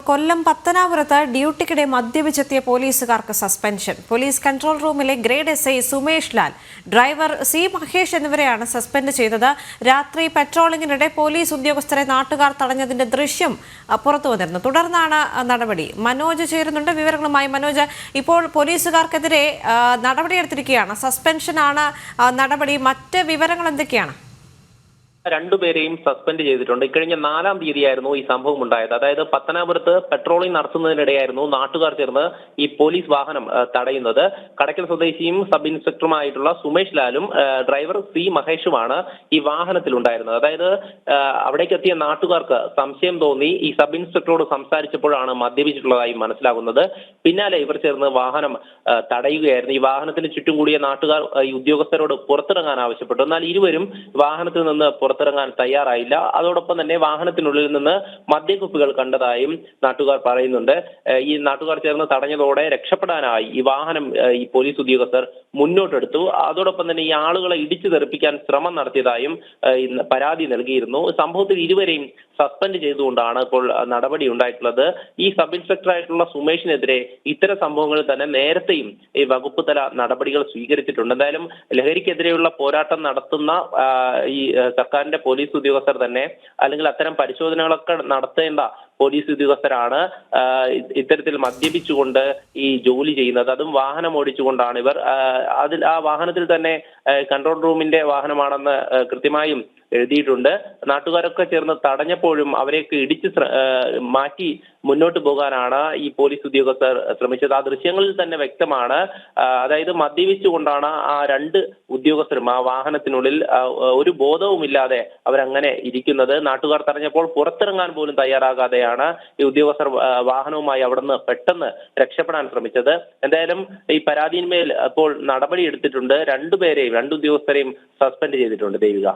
കൊല്ലം പത്തനാപുരത്ത് ഡ്യൂട്ടിക്കിടെ മദ്യപിച്ചെത്തിയ പോലീസുകാർക്ക് suspension. Police control റൂമിലെ grade SI Sumesh Lal, driver C Mahesh എന്നിവരെയാണ് സസ്പെൻഡ് ചെയ്തത്. രാത്രി പെട്രോളിംഗിനിടെ പോലീസ് ഉദ്യോഗസ്ഥരെ നാട്ടുകാർ തടഞ്ഞതിന്റെ ദൃശ്യം പുറത്തു വന്നിരുന്നു. തുടർന്നാണ് നടപടി. മനോജ് ചേരുന്നുണ്ട് വിവരങ്ങളുമായി. മനോജ്, ഇപ്പോൾ പോലീസുകാർക്കെതിരെ നടപടിയെടുത്തിരിക്കുകയാണ്. സസ്പെൻഷനാണ് നടപടി. മറ്റ് വിവരങ്ങൾ എന്തൊക്കെയാണ്? രണ്ടുപേരെയും സസ്പെൻഡ് ചെയ്തിട്ടുണ്ട്. ഇക്കഴിഞ്ഞ 4-ാം തീയതിയായിരുന്നു ഈ സംഭവം ഉണ്ടായത്. അതായത് പത്തനാപുരത്ത് പെട്രോളിംഗ് നടത്തുന്നതിനിടെയായിരുന്നു നാട്ടുകാർ ചേർന്ന് ഈ പോലീസ് വാഹനം തടയുന്നത്. കടയ്ക്കൽ സ്വദേശിയും സബ് ഇൻസ്പെക്ടറുമായിട്ടുള്ള സുമേഷ് ലാലും ഡ്രൈവർ സി മഹേഷുമാണ് ഈ വാഹനത്തിലുണ്ടായിരുന്നത്. അതായത് അവിടേക്ക് എത്തിയ നാട്ടുകാർക്ക് സംശയം തോന്നി ഈ സബ് ഇൻസ്പെക്ടറോട് സംസാരിച്ചപ്പോഴാണ് മദ്യപിച്ചിട്ടുള്ളതായി മനസ്സിലാകുന്നത്. പിന്നാലെ ഇവർ ചേർന്ന് വാഹനം തടയുകയായിരുന്നു. ഈ വാഹനത്തിന് ചുറ്റും കൂടിയ നാട്ടുകാർ ഈ ഉദ്യോഗസ്ഥരോട് പുറത്തിറങ്ങാൻ ആവശ്യപ്പെട്ടു. എന്നാൽ ഇരുവരും വാഹനത്തിൽ നിന്ന് പുറത്തിറങ്ങാൻ തയ്യാറായില്ല. അതോടൊപ്പം തന്നെ വാഹനത്തിനുള്ളിൽ നിന്ന് മദ്യക്കുപ്പികൾ കണ്ടതായും നാട്ടുകാർ പറയുന്നുണ്ട്. ഈ നാട്ടുകാർ ചേർന്ന് തടഞ്ഞതോടെ രക്ഷപ്പെടാനായി ഈ വാഹനം ഈ പോലീസ് ഉദ്യോഗസ്ഥർ മുന്നോട്ടെടുത്തു. അതോടൊപ്പം തന്നെ ഈ ആളുകളെ ഇടിച്ചു തെറിപ്പിക്കാൻ ശ്രമം നടത്തിയതായും പരാതി നൽകിയിരുന്നു. സംഭവത്തിൽ ഇരുവരെയും സസ്പെൻഡ് ചെയ്തുകൊണ്ടാണ് ഇപ്പോൾ നടപടി ഉണ്ടായിട്ടുള്ളത്. ഈ സബ് ഇൻസ്പെക്ടറായിട്ടുള്ള സുമേഷിനെതിരെ ഇത്തരം സംഭവങ്ങളിൽ തന്നെ നേരത്തെയും ഈ വകുപ്പ് തല നടപടികൾ സ്വീകരിച്ചിട്ടുണ്ട്. എന്തായാലും ലഹരിക്കെതിരെയുള്ള പോരാട്ടം നടത്തുന്ന ഈ സർക്കാരിന്റെ പോലീസ് ഉദ്യോഗസ്ഥർ തന്നെ, അല്ലെങ്കിൽ അത്തരം പരിശോധനകളൊക്കെ നടത്തേണ്ട പോലീസ് ഉദ്യോഗസ്ഥരാണ് ഇത്തരത്തിൽ മദ്യപിച്ചുകൊണ്ട് ഈ ജോലി ചെയ്യുന്നത്. അതും വാഹനം ഓടിച്ചുകൊണ്ടാണ് ഇവർ. ആ വാഹനത്തിൽ തന്നെ കൺട്രോൾ റൂമിന്റെ വാഹനമാണെന്ന് കൃത്യമായും എഴുതിയിട്ടുണ്ട്. നാട്ടുകാരൊക്കെ ചേർന്ന് തടഞ്ഞപ്പോഴും അവരെയൊക്കെ ഇടിച്ച് മാറ്റി മുന്നോട്ട് പോകാനാണ് ഈ പോലീസ് ഉദ്യോഗസ്ഥർ ശ്രമിച്ചത്. ആ ദൃശ്യങ്ങളിൽ തന്നെ വ്യക്തമാണ്. അതായത് മദ്യപിച്ചുകൊണ്ടാണ് ആ രണ്ട് ഉദ്യോഗസ്ഥരും ആ വാഹനത്തിനുള്ളിൽ ഒരു ബോധവുമില്ലാതെ അവരങ്ങനെ ഇരിക്കുന്നത്. നാട്ടുകാർ തടഞ്ഞപ്പോൾ പുറത്തിറങ്ങാൻ പോലും തയ്യാറാകാതെയാണ് ഈ ഉദ്യോഗസ്ഥർ വാഹനവുമായി അവിടുന്ന് പെട്ടെന്ന് രക്ഷപ്പെടാൻ ശ്രമിച്ചത്. എന്തായാലും ഈ പരാതിയിന്മേൽ അപ്പോൾ നടപടി എടുത്തിട്ടുണ്ട്. രണ്ട് ഉദ്യോഗസ്ഥരെയും സസ്പെൻഡ് ചെയ്തിട്ടുണ്ട്. ദേവിക.